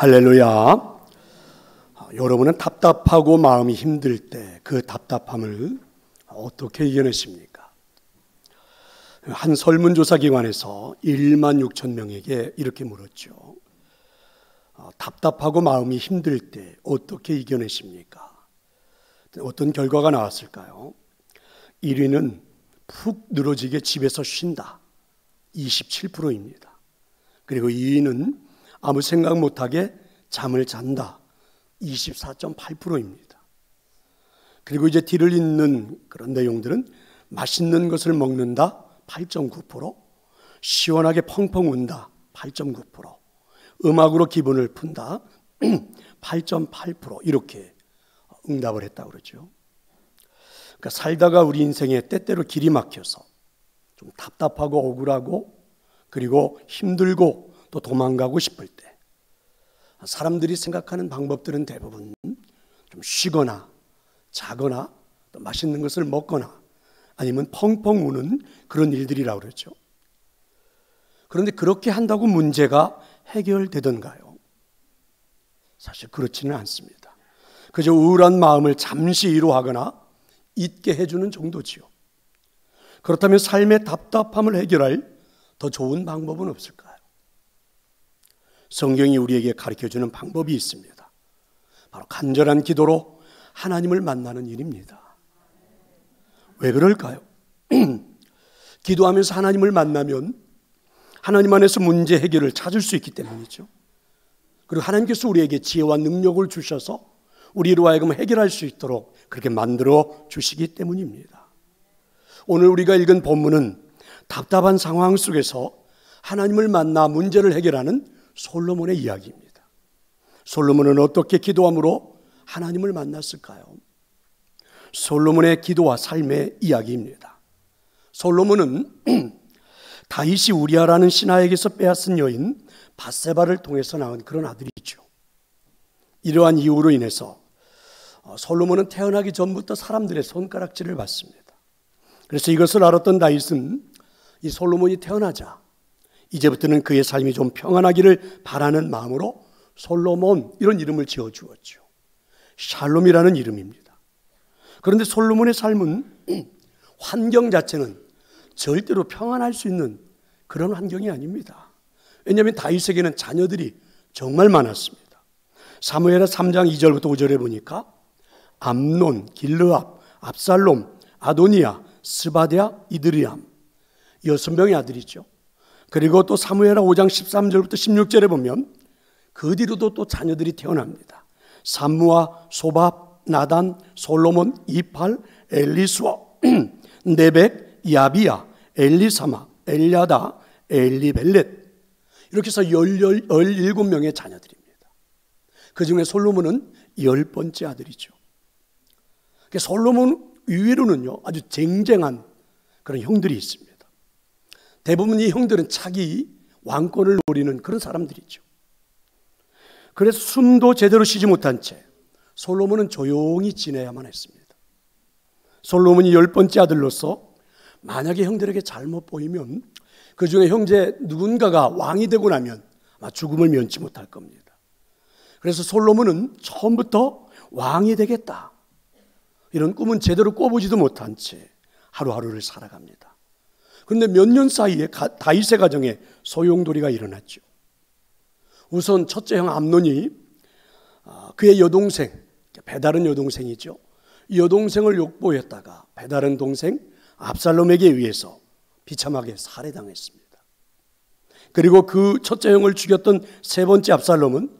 할렐루야. 여러분은 답답하고 마음이 힘들 때 그 답답함을 어떻게 이겨내십니까? 한 설문조사 기관에서 1만 6천 명에게 이렇게 물었죠. 답답하고 마음이 힘들 때 어떻게 이겨내십니까? 어떤 결과가 나왔을까요? 1위는 푹 늘어지게 집에서 쉰다, 27%입니다. 그리고 2위는 아무 생각 못하게 잠을 잔다, 24.8%입니다. 그리고 이제 뒤를 잇는 그런 내용들은 맛있는 것을 먹는다, 8.9%, 시원하게 펑펑 운다, 8.9%, 음악으로 기분을 푼다, 8.8% 이렇게 응답을 했다고 그러죠. 그러니까 살다가 우리 인생에 때때로 길이 막혀서 좀 답답하고 억울하고 그리고 힘들고 또 도망가고 싶을 때 사람들이 생각하는 방법들은 대부분 좀 쉬거나 자거나 또 맛있는 것을 먹거나 아니면 펑펑 우는 그런 일들이라고 그러죠. 그런데 그렇게 한다고 문제가 해결되던가요? 사실 그렇지는 않습니다. 그저 우울한 마음을 잠시 위로하거나 잊게 해주는 정도지요. 그렇다면 삶의 답답함을 해결할 더 좋은 방법은 없을까요? 성경이 우리에게 가르쳐주는 방법이 있습니다. 바로 간절한 기도로 하나님을 만나는 일입니다. 왜 그럴까요? 기도하면서 하나님을 만나면 하나님 안에서 문제 해결을 찾을 수 있기 때문이죠. 그리고 하나님께서 우리에게 지혜와 능력을 주셔서 우리로 하여금 해결할 수 있도록 그렇게 만들어 주시기 때문입니다. 오늘 우리가 읽은 본문은 답답한 상황 속에서 하나님을 만나 문제를 해결하는 솔로몬의 이야기입니다. 솔로몬은 어떻게 기도함으로 하나님을 만났을까요? 솔로몬의 기도와 삶의 이야기입니다. 솔로몬은 다윗이 우리아라는 신하에게서 빼앗은 여인 밧세바를 통해서 낳은 그런 아들이죠. 이러한 이유로 인해서 솔로몬은 태어나기 전부터 사람들의 손가락질을 받습니다. 그래서 이것을 알았던 다윗은 이 솔로몬이 태어나자 이제부터는 그의 삶이 좀 평안하기를 바라는 마음으로 솔로몬 이런 이름을 지어주었죠. 샬롬이라는 이름입니다. 그런데 솔로몬의 삶은 환경 자체는 절대로 평안할 수 있는 그런 환경이 아닙니다. 왜냐하면 다윗에게는 자녀들이 정말 많았습니다. 사무엘하 3장 2절부터 5절에 보니까 암논, 길르압, 압살롬, 아도니아, 스바데아, 이드리암 6명의 아들이죠. 그리고 또 사무엘하 5장 13절부터 16절에 보면 그 뒤로도 또 자녀들이 태어납니다. 삼무아, 소밥, 나단, 솔로몬, 이팔, 엘리수아, 네벡, 야비야, 엘리사마, 엘야다, 엘리벨렛 이렇게 해서 17명의 자녀들입니다. 그 중에 솔로몬은 10번째 아들이죠. 솔로몬 위로는요 아주 쟁쟁한 그런 형들이 있습니다. 대부분 이 형들은 자기 왕권을 노리는 그런 사람들이죠. 그래서 숨도 제대로 쉬지 못한 채 솔로몬은 조용히 지내야만 했습니다. 솔로몬이 10번째 아들로서 만약에 형들에게 잘못 보이면 그 중에 형제 누군가가 왕이 되고 나면 아마 죽음을 면치 못할 겁니다. 그래서 솔로몬은 처음부터 왕이 되겠다 이런 꿈은 제대로 꿔보지도 못한 채 하루하루를 살아갑니다. 그런데 몇 년 사이에 다윗의 가정에 소용돌이가 일어났죠. 우선 첫째 형 암논이 그의 여동생, 배다른 여동생이죠. 이 여동생을 욕보였다가 배다른 동생 압살롬에게 의해서 비참하게 살해당했습니다. 그리고 그 첫째 형을 죽였던 세 번째 압살롬은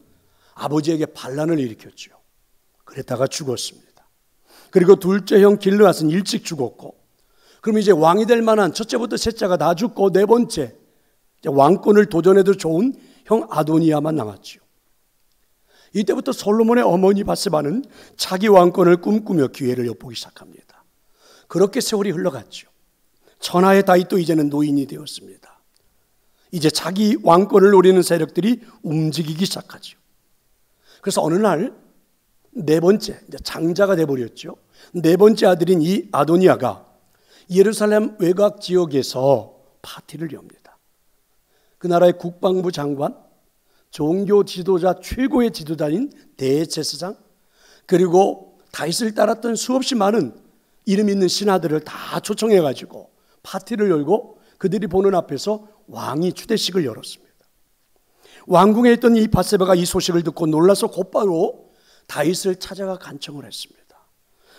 아버지에게 반란을 일으켰죠. 그랬다가 죽었습니다. 그리고 둘째 형 길르앗은 일찍 죽었고 그럼 이제 왕이 될 만한 첫째부터 셋째가 다 죽고 네 번째 왕권을 도전해도 좋은 형 아도니아만 남았죠. 이때부터 솔로몬의 어머니 밧세바는 자기 왕권을 꿈꾸며 기회를 엿보기 시작합니다. 그렇게 세월이 흘러갔죠. 천하의 다윗도 이제는 노인이 되었습니다. 이제 자기 왕권을 노리는 세력들이 움직이기 시작하죠. 그래서 어느 날 네 번째 이제 장자가 돼버렸죠. 네 번째 아들인 이 아도니아가 예루살렘 외곽 지역에서 파티를 엽니다. 그 나라의 국방부 장관, 종교 지도자 최고의 지도자인 대제사장, 그리고 다윗을 따랐던 수없이 많은 이름 있는 신하들을 다 초청해가지고 파티를 열고 그들이 보는 앞에서 왕이 추대식을 열었습니다. 왕궁에 있던 이 밧세바가 이 소식을 듣고 놀라서 곧바로 다윗을 찾아가 간청을 했습니다.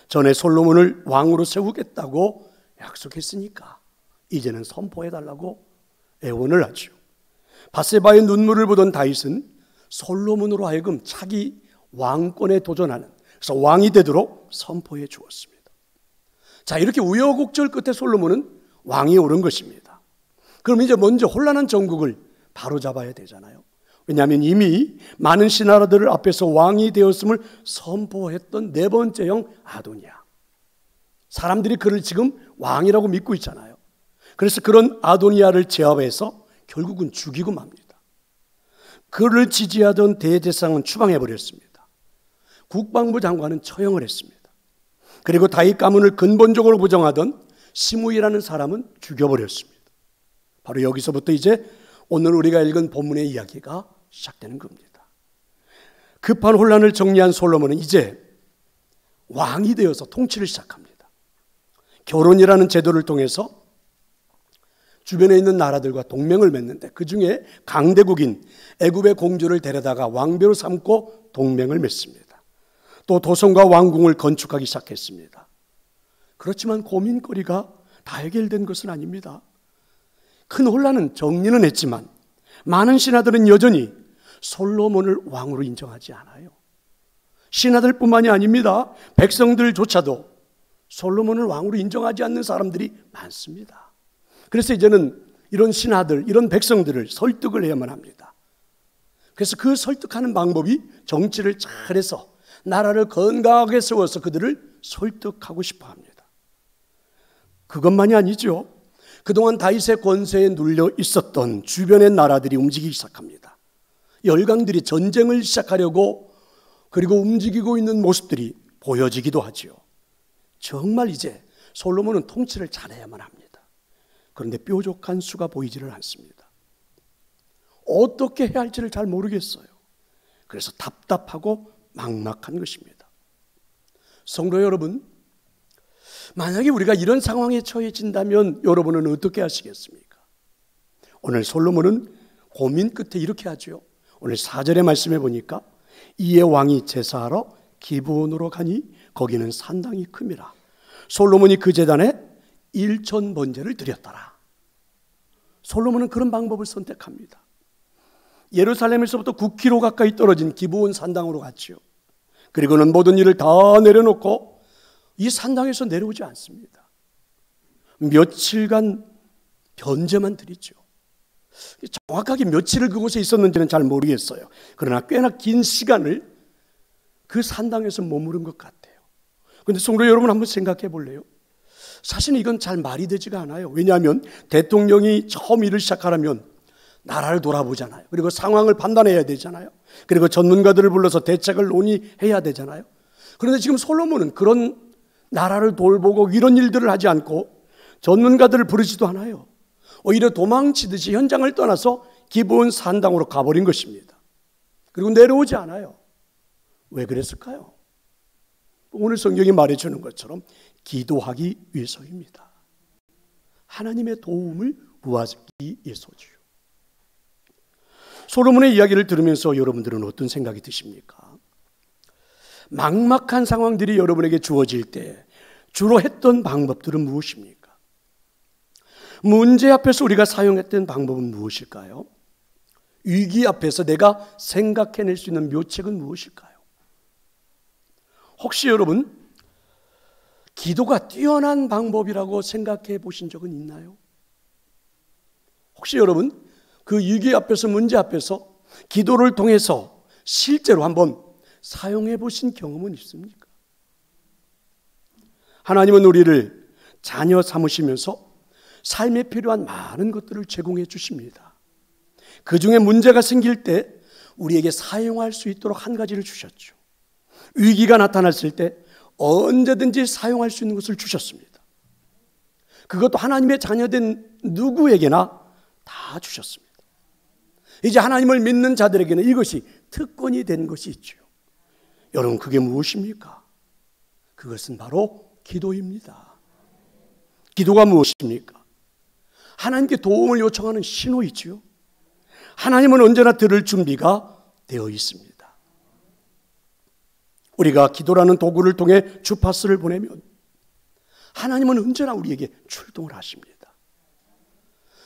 전에 솔로몬을 왕으로 세우겠다고 약속했으니까 이제는 선포해달라고 애원을 하죠. 밧세바의 눈물을 보던 다윗은 솔로몬으로 하여금 차기 왕권에 도전하는, 그래서 왕이 되도록 선포해 주었습니다. 자, 이렇게 우여곡절 끝에 솔로몬은 왕이 오른 것입니다. 그럼 이제 먼저 혼란한 정국을 바로잡아야 되잖아요. 왜냐하면 이미 많은 신하들 앞에서 왕이 되었음을 선포했던 네 번째 형 아도니아. 사람들이 그를 지금 왕이라고 믿고 있잖아요. 그래서 그런 아도니아를 제압해서 결국은 죽이고 맙니다. 그를 지지하던 대제사장은 추방해버렸습니다. 국방부 장관은 처형을 했습니다. 그리고 다윗 가문을 근본적으로 부정하던 시므이라는 사람은 죽여버렸습니다. 바로 여기서부터 이제 오늘 우리가 읽은 본문의 이야기가 시작되는 겁니다. 급한 혼란을 정리한 솔로몬은 이제 왕이 되어서 통치를 시작합니다. 결혼이라는 제도를 통해서 주변에 있는 나라들과 동맹을 맺는데 그 중에 강대국인 애굽의 공주를 데려다가 왕비로 삼고 동맹을 맺습니다. 또 도성과 왕궁을 건축하기 시작했습니다. 그렇지만 고민거리가 다 해결된 것은 아닙니다. 큰 혼란은 정리는 했지만 많은 신하들은 여전히 솔로몬을 왕으로 인정하지 않아요. 신하들뿐만이 아닙니다. 백성들조차도 솔로몬을 왕으로 인정하지 않는 사람들이 많습니다. 그래서 이제는 이런 신하들, 이런 백성들을 설득을 해야만 합니다. 그래서 그 설득하는 방법이 정치를 잘해서 나라를 건강하게 세워서 그들을 설득하고 싶어 합니다. 그것만이 아니죠. 그동안 다윗의 권세에 눌려 있었던 주변의 나라들이 움직이기 시작합니다. 열강들이 전쟁을 시작하려고 그리고 움직이고 있는 모습들이 보여지기도 하죠. 정말 이제 솔로몬은 통치를 잘해야만 합니다. 그런데 뾰족한 수가 보이지를 않습니다. 어떻게 해야 할지를 잘 모르겠어요. 그래서 답답하고 막막한 것입니다. 성도 여러분, 만약에 우리가 이런 상황에 처해진다면 여러분은 어떻게 하시겠습니까? 오늘 솔로몬은 고민 끝에 이렇게 하죠. 오늘 4절의 말씀에 보니까 이에 왕이 제사하러 기브온으로 가니 거기는 산당이 큼이라. 솔로몬이 그 제단에 1,000번제를 드렸더라. 솔로몬은 그런 방법을 선택합니다. 예루살렘에서부터 9km 가까이 떨어진 기브온 산당으로 갔죠. 그리고는 모든 일을 다 내려놓고 이 산당에서 내려오지 않습니다. 며칠간 변제만 드리죠. 정확하게 며칠을 그곳에 있었는지는 잘 모르겠어요. 그러나 꽤나 긴 시간을 그 산당에서 머무른 것 같아요. 그런데 성도 여러분 한번 생각해 볼래요? 사실은 이건 잘 말이 되지가 않아요. 왜냐하면 대통령이 처음 일을 시작하려면 나라를 돌아보잖아요. 그리고 상황을 판단해야 되잖아요. 그리고 전문가들을 불러서 대책을 논의해야 되잖아요. 그런데 지금 솔로몬은 그런 나라를 돌보고 이런 일들을 하지 않고 전문가들을 부르지도 않아요. 오히려 도망치듯이 현장을 떠나서 기브온 산당으로 가버린 것입니다. 그리고 내려오지 않아요. 왜 그랬을까요? 오늘 성경이 말해주는 것처럼 기도하기 위해서입니다. 하나님의 도움을 구하기 위해서죠. 솔로몬의 이야기를 들으면서 여러분들은 어떤 생각이 드십니까? 막막한 상황들이 여러분에게 주어질 때 주로 했던 방법들은 무엇입니까? 문제 앞에서 우리가 사용했던 방법은 무엇일까요? 위기 앞에서 내가 생각해낼 수 있는 묘책은 무엇일까요? 혹시 여러분 기도가 뛰어난 방법이라고 생각해 보신 적은 있나요? 혹시 여러분 그 위기 앞에서 문제 앞에서 기도를 통해서 실제로 한번 사용해 보신 경험은 있습니까? 하나님은 우리를 자녀 삼으시면서 삶에 필요한 많은 것들을 제공해 주십니다. 그 중에 문제가 생길 때 우리에게 사용할 수 있도록 한 가지를 주셨죠. 위기가 나타났을 때 언제든지 사용할 수 있는 것을 주셨습니다. 그것도 하나님의 자녀된 누구에게나 다 주셨습니다. 이제 하나님을 믿는 자들에게는 이것이 특권이 된 것이 있죠. 여러분, 그게 무엇입니까? 그것은 바로 기도입니다. 기도가 무엇입니까? 하나님께 도움을 요청하는 신호이지요. 하나님은 언제나 들을 준비가 되어 있습니다. 우리가 기도라는 도구를 통해 주파수를 보내면 하나님은 언제나 우리에게 출동을 하십니다.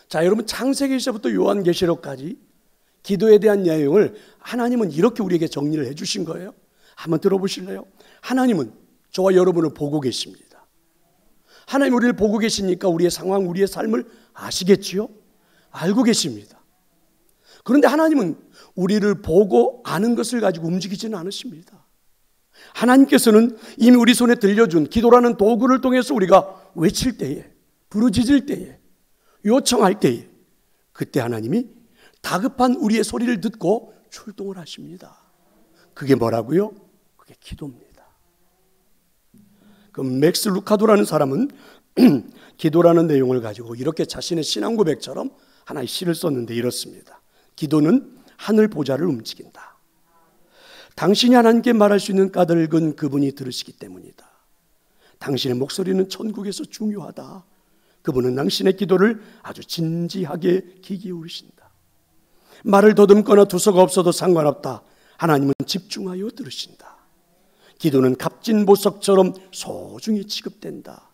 자, 여러분, 창세기에서부터 요한계시록까지 기도에 대한 내용을 하나님은 이렇게 우리에게 정리를 해주신 거예요. 한번 들어보실래요? 하나님은 저와 여러분을 보고 계십니다. 하나님 우리를 보고 계시니까 우리의 상황, 우리의 삶을 아시겠지요? 알고 계십니다. 그런데 하나님은 우리를 보고 아는 것을 가지고 움직이지는 않으십니다. 하나님께서는 이미 우리 손에 들려준 기도라는 도구를 통해서 우리가 외칠 때에, 부르짖을 때에, 요청할 때에, 그때 하나님이 다급한 우리의 소리를 듣고 출동을 하십니다. 그게 뭐라고요? 그게 기도입니다. 그 맥스 루카도라는 사람은 기도라는 내용을 가지고 이렇게 자신의 신앙 고백처럼 하나의 시를 썼는데 이렇습니다. 기도는 하늘 보좌를 움직인다. 당신이 하나님께 말할 수 있는 까닭은 그분이 들으시기 때문이다. 당신의 목소리는 천국에서 중요하다. 그분은 당신의 기도를 아주 진지하게 귀 기울이신다. 말을 더듬거나 두서가 없어도 상관없다. 하나님은 집중하여 들으신다. 기도는 값진 보석처럼 소중히 취급된다.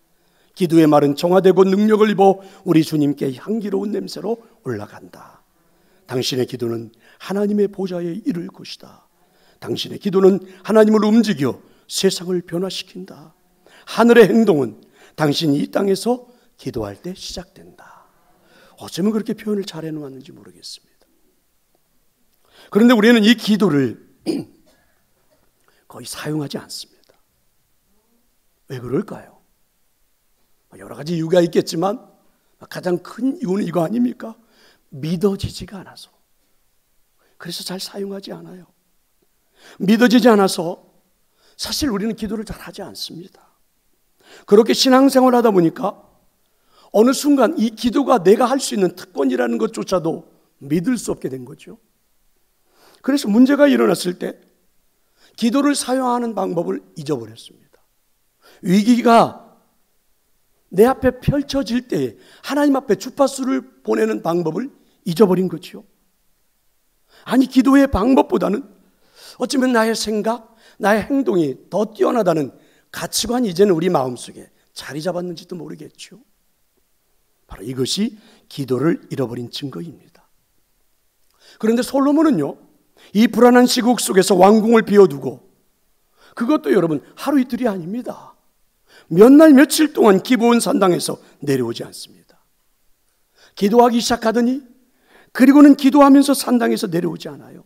기도의 말은 정화되고 능력을 입어 우리 주님께 향기로운 냄새로 올라간다. 당신의 기도는 하나님의 보좌에 이를 것이다. 당신의 기도는 하나님을 움직여 세상을 변화시킨다. 하늘의 행동은 당신이 이 땅에서 기도할 때 시작된다. 어쩌면 그렇게 표현을 잘 해놓았는지 모르겠습니다. 그런데 우리는 이 기도를 거의 사용하지 않습니다. 왜 그럴까요? 여러 가지 이유가 있겠지만 가장 큰 이유는 이거 아닙니까? 믿어지지가 않아서. 그래서 잘 사용하지 않아요. 믿어지지 않아서 사실 우리는 기도를 잘 하지 않습니다. 그렇게 신앙생활을 하다 보니까 어느 순간 이 기도가 내가 할 수 있는 특권이라는 것조차도 믿을 수 없게 된 거죠. 그래서 문제가 일어났을 때 기도를 사용하는 방법을 잊어버렸습니다. 위기가 내 앞에 펼쳐질 때에 하나님 앞에 주파수를 보내는 방법을 잊어버린 거죠. 아니, 기도의 방법보다는 어쩌면 나의 생각, 나의 행동이 더 뛰어나다는 가치관이 이제는 우리 마음속에 자리 잡았는지도 모르겠죠. 바로 이것이 기도를 잃어버린 증거입니다. 그런데 솔로몬은요, 이 불안한 시국 속에서 왕궁을 비워두고, 그것도 여러분 하루 이틀이 아닙니다. 몇 날 며칠 동안 기브온 산당에서 내려오지 않습니다. 기도하기 시작하더니 그리고는 기도하면서 산당에서 내려오지 않아요.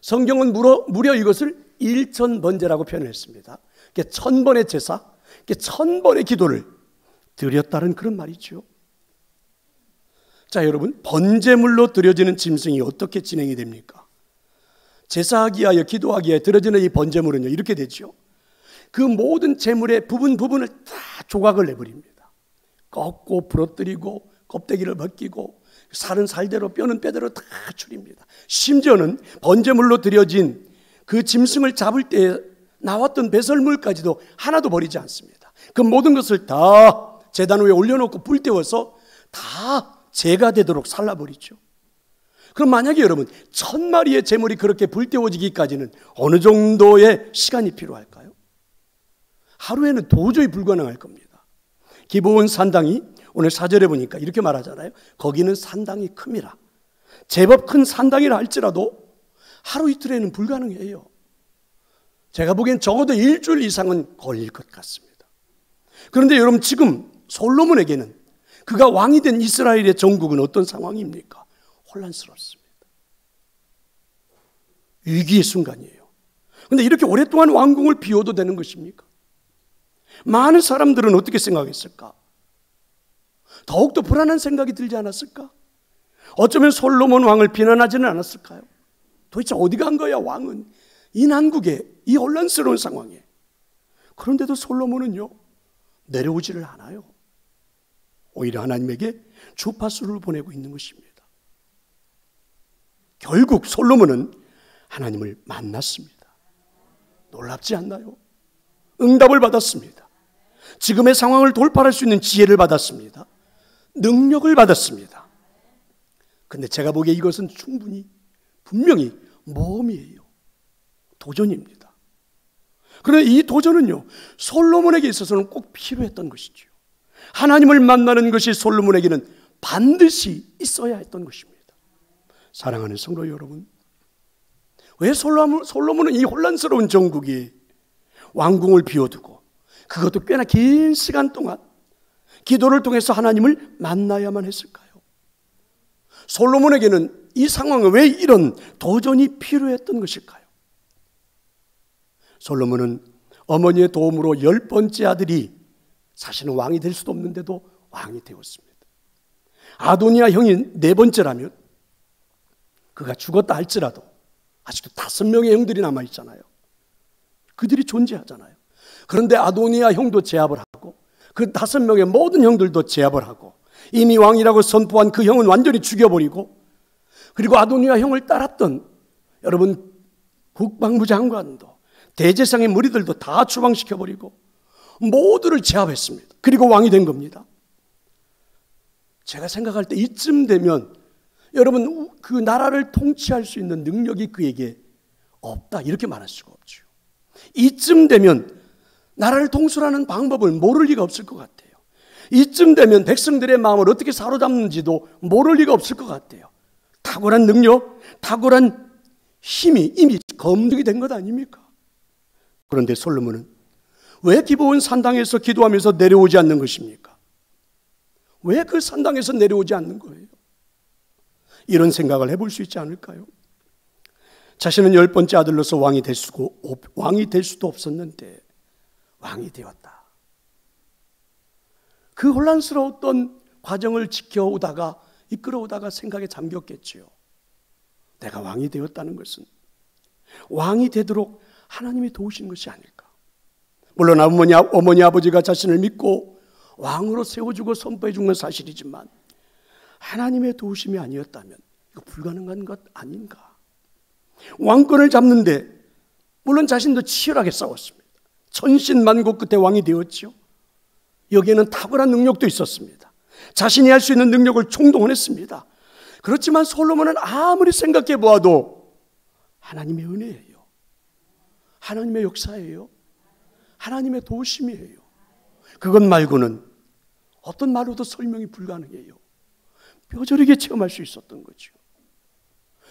성경은 무려 이것을 일천번제라고 표현했습니다. 1000번의 제사, 1000번의 기도를 드렸다는 그런 말이죠. 자, 여러분, 번제물로 드려지는 짐승이 어떻게 진행이 됩니까? 제사하기 위하여 기도하기 위하여 드려지는 이 번제물은요, 이렇게 되죠. 그 모든 제물의 부분을 다 조각을 내버립니다. 꺾고 부러뜨리고 껍데기를 벗기고 살은 살대로 뼈는 뼈대로 다 추립니다. 심지어는 번제물로 드려진 그 짐승을 잡을 때 나왔던 배설물까지도 하나도 버리지 않습니다. 그 모든 것을 다 제단 위에 올려놓고 불태워서 다 제가 되도록 살라버리죠. 그럼 만약에 여러분 1000마리의 제물이 그렇게 불태워지기까지는 어느 정도의 시간이 필요할까요? 하루에는 도저히 불가능할 겁니다. 기브온 산당이 오늘 4절에 보니까 이렇게 말하잖아요. 거기는 산당이 큽니다. 제법 큰 산당이라 할지라도 하루 이틀에는 불가능해요. 제가 보기엔 적어도 일주일 이상은 걸릴 것 같습니다. 그런데 여러분, 지금 솔로몬에게는 그가 왕이 된 이스라엘의 정국은 어떤 상황입니까? 혼란스럽습니다. 위기의 순간이에요. 그런데 이렇게 오랫동안 왕궁을 비워도 되는 것입니까? 많은 사람들은 어떻게 생각했을까? 더욱더 불안한 생각이 들지 않았을까? 어쩌면 솔로몬 왕을 비난하지는 않았을까요? 도대체 어디 간 거야, 왕은? 이 난국에, 이 혼란스러운 상황에. 그런데도 솔로몬은요, 내려오지를 않아요. 오히려 하나님에게 주파수를 보내고 있는 것입니다. 결국 솔로몬은 하나님을 만났습니다. 놀랍지 않나요? 응답을 받았습니다. 지금의 상황을 돌파할 수 있는 지혜를 받았습니다. 능력을 받았습니다. 근데 제가 보기에 이것은 분명히 모험이에요. 도전입니다. 그러나 이 도전은요, 솔로몬에게 있어서는 꼭 필요했던 것이죠. 하나님을 만나는 것이 솔로몬에게는 반드시 있어야 했던 것입니다. 사랑하는 성도 여러분, 왜 솔로몬은 이 혼란스러운 정국에 왕궁을 비워두고 그것도 꽤나 긴 시간 동안 기도를 통해서 하나님을 만나야만 했을까요? 솔로몬에게는 이 상황에 왜 이런 도전이 필요했던 것일까요? 솔로몬은 어머니의 도움으로 10번째 아들이 사실은 왕이 될 수도 없는데도 왕이 되었습니다. 아도니아 형이 4번째라면 그가 죽었다 할지라도 아직도 5명의 형들이 남아있잖아요. 그들이 존재하잖아요. 그런데 아도니아 형도 제압을 하고 그 5명의 모든 형들도 제압을 하고 이미 왕이라고 선포한 그 형은 완전히 죽여버리고, 그리고 아도니아 형을 따랐던 여러분 국방부 장관도 대제사장의 무리들도 다 추방시켜버리고 모두를 제압했습니다. 그리고 왕이 된 겁니다. 제가 생각할 때 이쯤 되면 여러분 그 나라를 통치할 수 있는 능력이 그에게 없다 이렇게 말할 수가 없죠. 이쯤 되면 나라를 통솔하는 방법을 모를 리가 없을 것 같아요. 이쯤 되면 백성들의 마음을 어떻게 사로잡는지도 모를 리가 없을 것 같아요. 탁월한 능력, 탁월한 힘이 이미 검증이 된 것 아닙니까? 그런데 솔로몬은 왜 기브온 산당에서 기도하면서 내려오지 않는 것입니까? 왜 그 산당에서 내려오지 않는 거예요? 이런 생각을 해볼 수 있지 않을까요? 자신은 10번째 아들로서 왕이 될 수도 없었는데 왕이 되었다. 그 혼란스러웠던 과정을 이끌어오다가 생각에 잠겼겠지요. 내가 왕이 되었다는 것은 왕이 되도록 하나님이 도우신 것이 아닐까. 물론 어머니 아버지가 자신을 믿고 왕으로 세워주고 선포해 준 건 사실이지만 하나님의 도우심이 아니었다면 이거 불가능한 것 아닌가. 왕권을 잡는데 물론 자신도 치열하게 싸웠습니다. 천신만고 끝에 왕이 되었죠. 여기에는 탁월한 능력도 있었습니다. 자신이 할 수 있는 능력을 총동원했습니다. 그렇지만 솔로몬은 아무리 생각해 보아도 하나님의 은혜예요. 하나님의 역사예요. 하나님의 도우심이에요. 그것 말고는 어떤 말로도 설명이 불가능해요. 뼈저리게 체험할 수 있었던 거죠.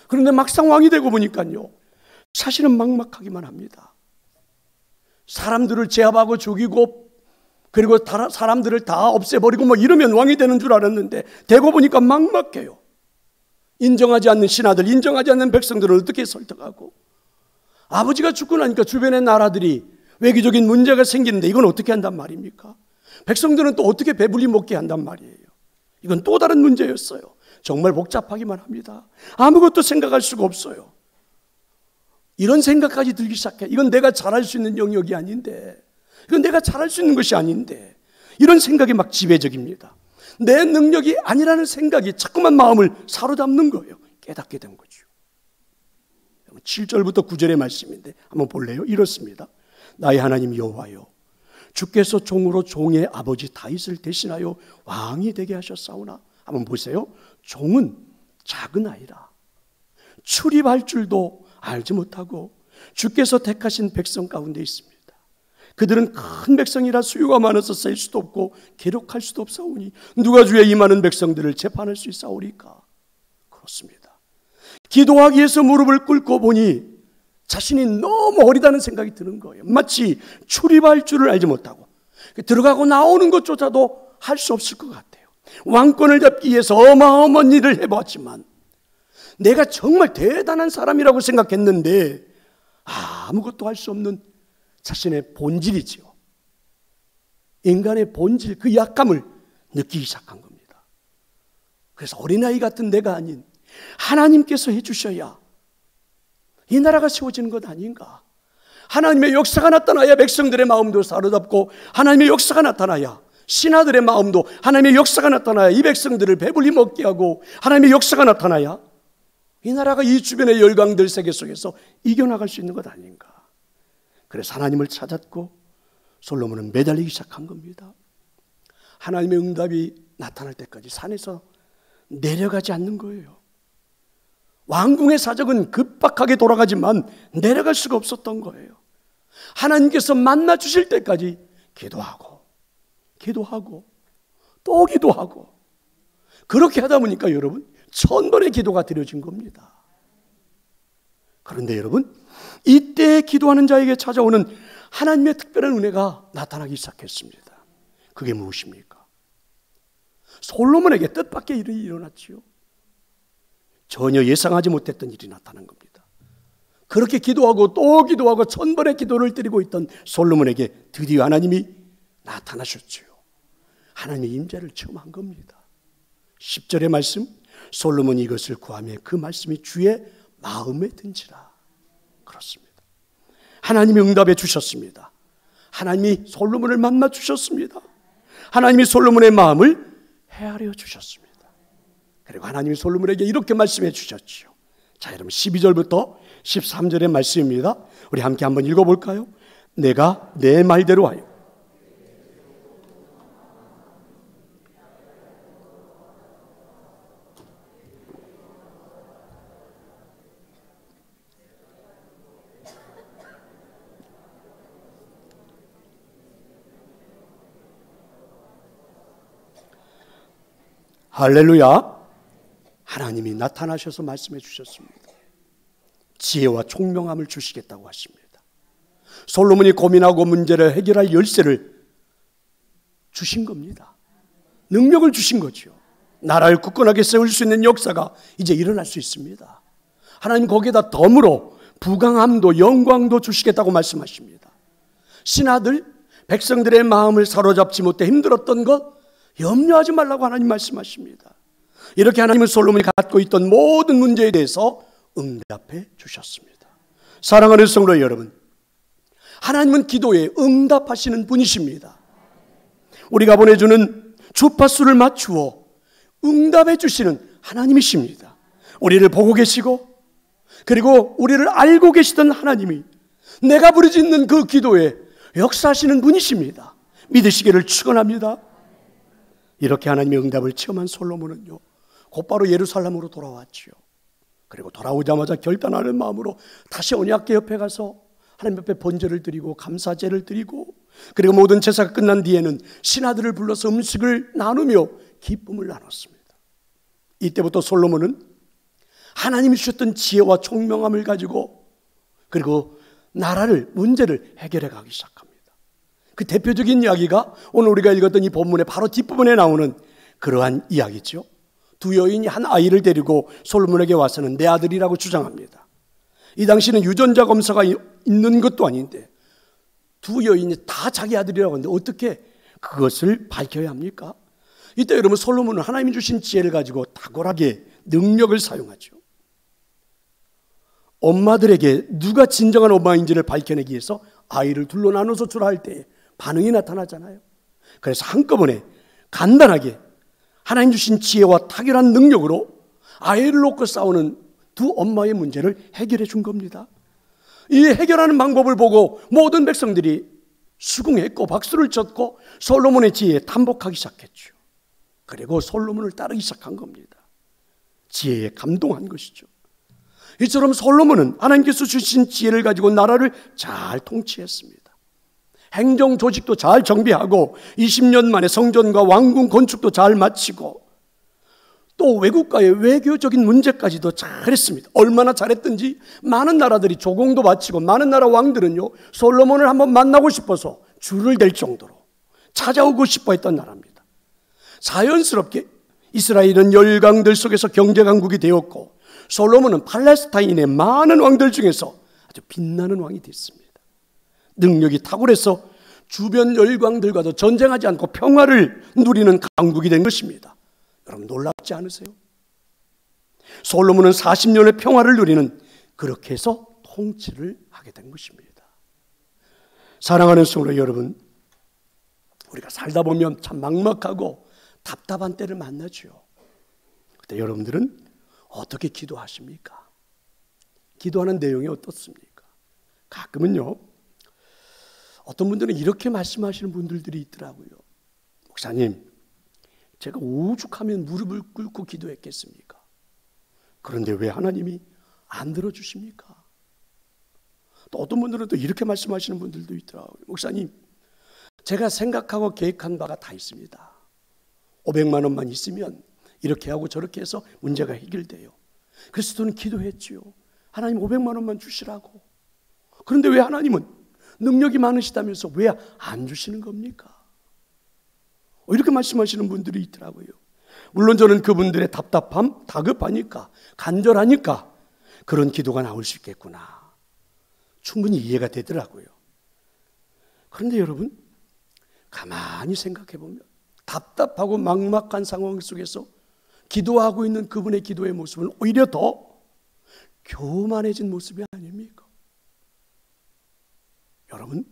그런데 막상 왕이 되고 보니까요, 사실은 막막하기만 합니다. 사람들을 제압하고 죽이고 그리고 사람들을 다 없애버리고 뭐 이러면 왕이 되는 줄 알았는데 되고 보니까 막막해요. 인정하지 않는 신하들, 인정하지 않는 백성들을 어떻게 설득하고, 아버지가 죽고 나니까 주변의 나라들이 외교적인 문제가 생기는데 이건 어떻게 한단 말입니까? 백성들은 또 어떻게 배불리 먹게 한단 말이에요. 이건 또 다른 문제였어요. 정말 복잡하기만 합니다. 아무것도 생각할 수가 없어요. 이런 생각까지 들기 시작해. 이건 내가 잘할 수 있는 영역이 아닌데, 이건 내가 잘할 수 있는 것이 아닌데, 이런 생각이 막 지배적입니다. 내 능력이 아니라는 생각이 자꾸만 마음을 사로잡는 거예요. 깨닫게 된 거죠. 7절부터 9절의 말씀인데 한번 볼래요? 이렇습니다. 나의 하나님 여호와여, 주께서 종으로 종의 아버지 다윗을 대신하여 왕이 되게 하셨사오나, 한번 보세요. 종은 작은 아이라 출입할 줄도 알지 못하고 주께서 택하신 백성 가운데 있습니다. 그들은 큰 백성이라 수요가 많아서 셀 수도 없고 기록할 수도 없사오니 누가 주의 이 많은 백성들을 재판할 수 있사오리까? 그렇습니다. 기도하기 위해서 무릎을 꿇고 보니 자신이 너무 어리다는 생각이 드는 거예요. 마치 출입할 줄을 알지 못하고 들어가고 나오는 것조차도 할 수 없을 것 같아요. 왕권을 잡기 위해서 어마어마한 일을 해봤지만 내가 정말 대단한 사람이라고 생각했는데 아무것도 할 수 없는 자신의 본질이지요. 인간의 본질, 그 약함을 느끼기 시작한 겁니다. 그래서 어린아이 같은 내가 아닌 하나님께서 해주셔야 이 나라가 세워지는 것 아닌가. 하나님의 역사가 나타나야 백성들의 마음도 사로잡고, 하나님의 역사가 나타나야 신하들의 마음도, 하나님의 역사가 나타나야 이 백성들을 배불리 먹게 하고, 하나님의 역사가 나타나야 이 나라가 이 주변의 열강들 세계 속에서 이겨나갈 수 있는 것 아닌가. 그래서 하나님을 찾았고 솔로몬은 매달리기 시작한 겁니다. 하나님의 응답이 나타날 때까지 산에서 내려가지 않는 거예요. 왕궁의 사적은 급박하게 돌아가지만 내려갈 수가 없었던 거예요. 하나님께서 만나 주실 때까지 기도하고 또 기도하고 그렇게 하다 보니까 여러분 1000번의 기도가 드려진 겁니다. 그런데 여러분 이때 기도하는 자에게 찾아오는 하나님의 특별한 은혜가 나타나기 시작했습니다. 그게 무엇입니까? 솔로몬에게 뜻밖의 일이 일어났지요. 전혀 예상하지 못했던 일이 나타난 겁니다. 그렇게 기도하고 또 기도하고 1000번의 기도를 드리고 있던 솔로몬에게 드디어 하나님이 나타나셨지요. 하나님의 임재를 체험한 겁니다. 10절의 말씀, 솔로몬이 이것을 구하며 그 말씀이 주의 마음에 든지라. 그렇습니다. 하나님이 응답해 주셨습니다. 하나님이 솔로몬을 만나 주셨습니다. 하나님이 솔로몬의 마음을 헤아려 주셨습니다. 그리고 하나님이 솔로몬에게 이렇게 말씀해 주셨지요. 자, 여러분 12절부터 13절의 말씀입니다. 우리 함께 한번 읽어볼까요? 내가 내 말대로 하여 할렐루야. 하나님이 나타나셔서 말씀해 주셨습니다. 지혜와 총명함을 주시겠다고 하십니다. 솔로몬이 고민하고 문제를 해결할 열쇠를 주신 겁니다. 능력을 주신 거죠. 나라를 굳건하게 세울 수 있는 역사가 이제 일어날 수 있습니다. 하나님 거기에다 덤으로 부강함도 영광도 주시겠다고 말씀하십니다. 신하들, 백성들의 마음을 사로잡지 못해 힘들었던 것 염려하지 말라고 하나님 말씀하십니다. 이렇게 하나님은 솔로몬이 갖고 있던 모든 문제에 대해서 응답해 주셨습니다. 사랑하는 성도 여러분, 하나님은 기도에 응답하시는 분이십니다. 우리가 보내주는 주파수를 맞추어 응답해 주시는 하나님이십니다. 우리를 보고 계시고 그리고 우리를 알고 계시던 하나님이 내가 부르짖는 그 기도에 역사하시는 분이십니다. 믿으시기를 축원합니다. 이렇게 하나님의 응답을 체험한 솔로몬은요, 곧바로 예루살렘으로 돌아왔지요. 그리고 돌아오자마자 결단하는 마음으로 다시 언약궤 옆에 가서 하나님 옆에 번제를 드리고 감사제를 드리고, 그리고 모든 제사가 끝난 뒤에는 신하들을 불러서 음식을 나누며 기쁨을 나눴습니다. 이때부터 솔로몬은 하나님이 주셨던 지혜와 총명함을 가지고 그리고 나라를, 문제를 해결해 가기 시작합니다. 그 대표적인 이야기가 오늘 우리가 읽었던 이 본문의 바로 뒷부분에 나오는 그러한 이야기죠. 두 여인이 한 아이를 데리고 솔로몬에게 와서는 내 아들이라고 주장합니다. 이 당시는 유전자 검사가 있는 것도 아닌데 두 여인이 다 자기 아들이라고 하는데 어떻게 그것을 밝혀야 합니까? 이때 여러분 솔로몬은 하나님이 주신 지혜를 가지고 탁월하게 능력을 사용하죠. 엄마들에게 누가 진정한 엄마인지를 밝혀내기 위해서 아이를 둘로 나눠서 주라 할 때 반응이 나타나잖아요. 그래서 한꺼번에 간단하게 하나님 주신 지혜와 탁월한 능력으로 아이를 놓고 싸우는 두 엄마의 문제를 해결해 준 겁니다. 이 해결하는 방법을 보고 모든 백성들이 수긍했고 박수를 쳤고 솔로몬의 지혜에 탐복하기 시작했죠. 그리고 솔로몬을 따르기 시작한 겁니다. 지혜에 감동한 것이죠. 이처럼 솔로몬은 하나님께서 주신 지혜를 가지고 나라를 잘 통치했습니다. 행정 조직도 잘 정비하고 20년 만에 성전과 왕궁 건축도 잘 마치고 또 외국과의 외교적인 문제까지도 잘했습니다. 얼마나 잘했든지 많은 나라들이 조공도 바치고 많은 나라 왕들은요 솔로몬을 한번 만나고 싶어서 줄을 댈 정도로 찾아오고 싶어 했던 나라입니다. 자연스럽게 이스라엘은 열강들 속에서 경제강국이 되었고 솔로몬은 팔레스타인의 많은 왕들 중에서 아주 빛나는 왕이 됐습니다. 능력이 탁월해서 주변 열강들과도 전쟁하지 않고 평화를 누리는 강국이 된 것입니다. 여러분 놀랍지 않으세요? 솔로몬은 40년의 평화를 누리는 그렇게 해서 통치를 하게 된 것입니다. 사랑하는 성도 여러분, 우리가 살다 보면 참 막막하고 답답한 때를 만나죠. 그때 여러분들은 어떻게 기도하십니까? 기도하는 내용이 어떻습니까? 가끔은요, 어떤 분들은 이렇게 말씀하시는 분들이 있더라고요. 목사님, 제가 오죽하면 무릎을 꿇고 기도했겠습니까? 그런데 왜 하나님이 안 들어주십니까? 또 어떤 분들은 또 이렇게 말씀하시는 분들도 있더라고요. 목사님, 제가 생각하고 계획한 바가 다 있습니다. 500만 원만 있으면 이렇게 하고 저렇게 해서 문제가 해결돼요. 그래서 저는 기도했지요. 하나님 500만 원만 주시라고. 그런데 왜 하나님은 능력이 많으시다면서 왜 안 주시는 겁니까? 이렇게 말씀하시는 분들이 있더라고요. 물론 저는 그분들의 답답함, 다급하니까, 간절하니까 그런 기도가 나올 수 있겠구나, 충분히 이해가 되더라고요. 그런데 여러분, 가만히 생각해 보면 답답하고 막막한 상황 속에서 기도하고 있는 그분의 기도의 모습은 오히려 더 교만해진 모습이 아닙니까? 여러분,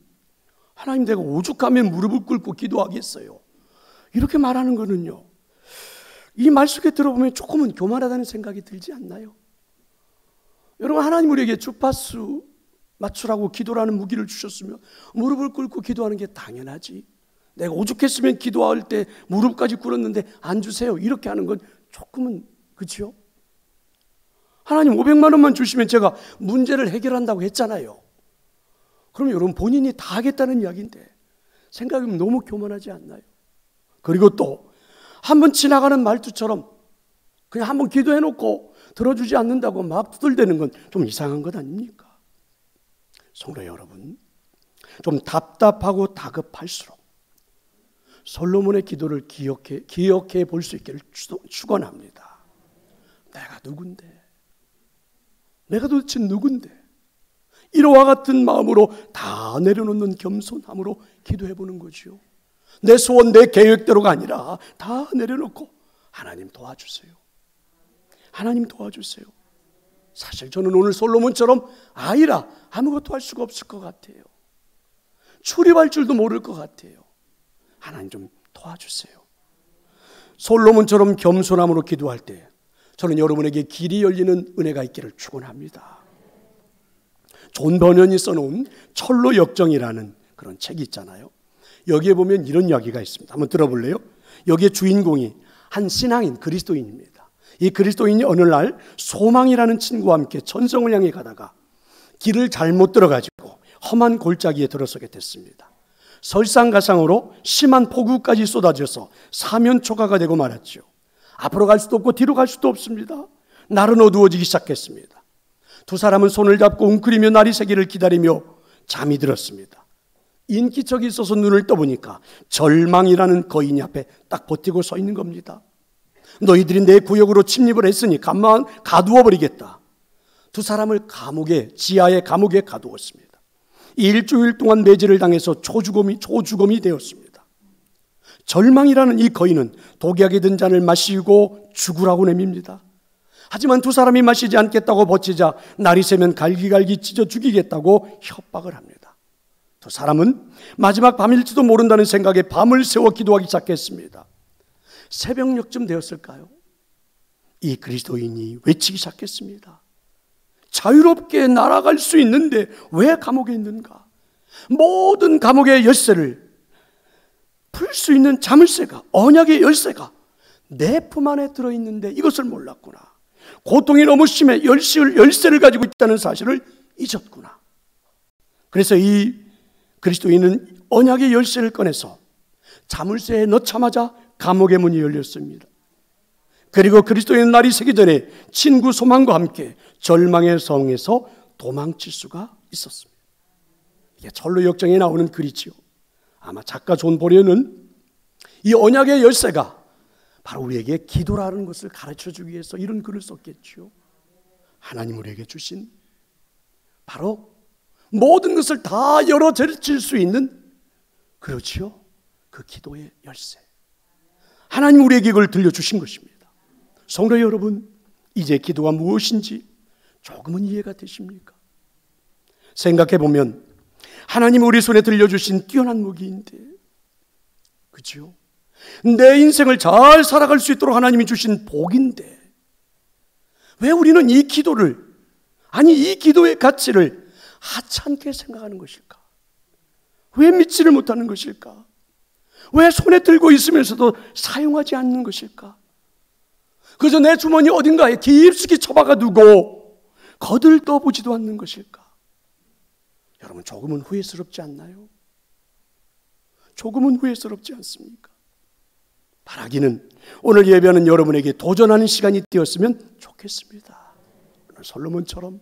하나님, 내가 오죽하면 무릎을 꿇고 기도하겠어요, 이렇게 말하는 거는요, 이 말 속에 들어보면 조금은 교만하다는 생각이 들지 않나요? 여러분, 하나님 우리에게 주파수 맞추라고 기도라는 무기를 주셨으면 무릎을 꿇고 기도하는 게 당연하지. 내가 오죽했으면 기도할 때 무릎까지 꿇었는데 안 주세요, 이렇게 하는 건 조금은, 그렇죠? 하나님 500만 원만 주시면 제가 문제를 해결한다고 했잖아요. 그럼 여러분, 본인이 다 하겠다는 이야기인데 생각하면 너무 교만하지 않나요? 그리고 또 한번 지나가는 말투처럼 그냥 한번 기도해놓고 들어주지 않는다고 막 두들대는 건 좀 이상한 것 아닙니까? 성도 여러분, 좀 답답하고 다급할수록 솔로몬의 기도를 기억해 볼 수 있기를 축원합니다. 내가 누군데? 내가 도대체 누군데? 이와 같은 마음으로 다 내려놓는 겸손함으로 기도해 보는 거지요. 내 소원, 내 계획대로가 아니라 다 내려놓고 하나님 도와주세요, 하나님 도와주세요. 사실 저는 오늘 솔로몬처럼 아이라 아무것도 할 수가 없을 것 같아요. 출입할 줄도 모를 것 같아요. 하나님 좀 도와주세요. 솔로몬처럼 겸손함으로 기도할 때 저는 여러분에게 길이 열리는 은혜가 있기를 축원합니다. 존 버년이 써놓은 철로 역정이라는 그런 책이 있잖아요. 여기에 보면 이런 이야기가 있습니다. 한번 들어볼래요? 여기에 주인공이 한 신앙인, 그리스도인입니다. 이 그리스도인이 어느 날 소망이라는 친구와 함께 천성을 향해 가다가 길을 잘못 들어가지고 험한 골짜기에 들어서게 됐습니다. 설상가상으로 심한 폭우까지 쏟아져서 사면초가가 되고 말았죠. 앞으로 갈 수도 없고 뒤로 갈 수도 없습니다. 날은 어두워지기 시작했습니다. 두 사람은 손을 잡고 웅크리며 날이 새기를 기다리며 잠이 들었습니다. 인기척이 있어서 눈을 떠보니까 절망이라는 거인이 앞에 딱 버티고 서 있는 겁니다. 너희들이 내 구역으로 침입을 했으니 가만 가두어 버리겠다. 두 사람을 지하의 감옥에 가두었습니다. 일주일 동안 매질을 당해서 초주검이 되었습니다. 절망이라는 이 거인은 독약에 든 잔을 마시고 죽으라고 내밉니다. 하지만 두 사람이 마시지 않겠다고 버티자 날이 새면 갈기갈기 찢어 죽이겠다고 협박을 합니다. 두 사람은 마지막 밤일지도 모른다는 생각에 밤을 새워 기도하기 시작했습니다. 새벽녘쯤 되었을까요? 이 그리스도인이 외치기 시작했습니다. 자유롭게 날아갈 수 있는데 왜 감옥에 있는가? 모든 감옥의 열쇠를 풀 수 있는 자물쇠가, 언약의 열쇠가 내 품 안에 들어있는데 이것을 몰랐구나. 고통이 너무 심해 열쇠를 가지고 있다는 사실을 잊었구나. 그래서 이 그리스도인은 언약의 열쇠를 꺼내서 자물쇠에 넣자마자 감옥의 문이 열렸습니다. 그리고 그리스도의 날이 새기 전에 친구 소망과 함께 절망의 성에서 도망칠 수가 있었습니다. 이게 철로 역정에 나오는 글이지요. 아마 작가 존 버년은 이 언약의 열쇠가 바로 우리에게 기도라는 것을 가르쳐주기 위해서 이런 글을 썼겠지요. 하나님 우리에게 주신 바로 모든 것을 다 열어젖힐 수 있는, 그렇지요, 그 기도의 열쇠. 하나님 우리에게 이걸 들려주신 것입니다. 성도 여러분, 이제 기도가 무엇인지 조금은 이해가 되십니까? 생각해보면 하나님 우리 손에 들려주신 뛰어난 무기인데, 그렇죠? 내 인생을 잘 살아갈 수 있도록 하나님이 주신 복인데 왜 우리는 이 기도를, 아니 이 기도의 가치를 하찮게 생각하는 것일까? 왜 믿지를 못하는 것일까? 왜 손에 들고 있으면서도 사용하지 않는 것일까? 그저 내 주머니 어딘가에 깊숙이 처박아 두고 거들떠보지도 않는 것일까? 여러분, 조금은 후회스럽지 않나요? 조금은 후회스럽지 않습니까? 바라기는 오늘 예배하는 여러분에게 도전하는 시간이 되었으면 좋겠습니다. 솔로몬처럼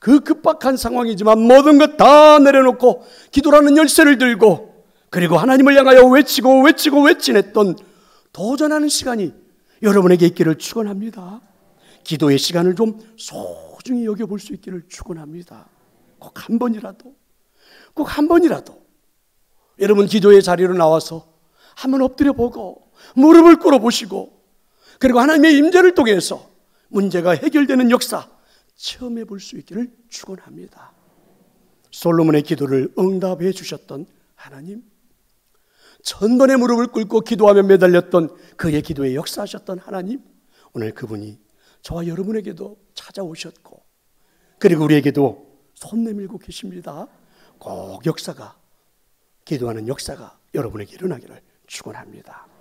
그 급박한 상황이지만 모든 것 다 내려놓고 기도라는 열쇠를 들고 그리고 하나님을 향하여 외치냈던 도전하는 시간이 여러분에게 있기를 축원합니다. 기도의 시간을 좀 소중히 여겨볼 수 있기를 축원합니다. 꼭 한 번이라도 여러분 기도의 자리로 나와서 한번 엎드려 보고 무릎을 꿇어 보시고 그리고 하나님의 임재를 통해서 문제가 해결되는 역사 체험해 볼 수 있기를 축원합니다. 솔로몬의 기도를 응답해 주셨던 하나님, 천번의 무릎을 꿇고 기도하며 매달렸던 그의 기도에 역사하셨던 하나님, 오늘 그분이 저와 여러분에게도 찾아오셨고 그리고 우리에게도 손 내밀고 계십니다. 꼭 기도하는 역사가 여러분에게 일어나기를 축원합니다.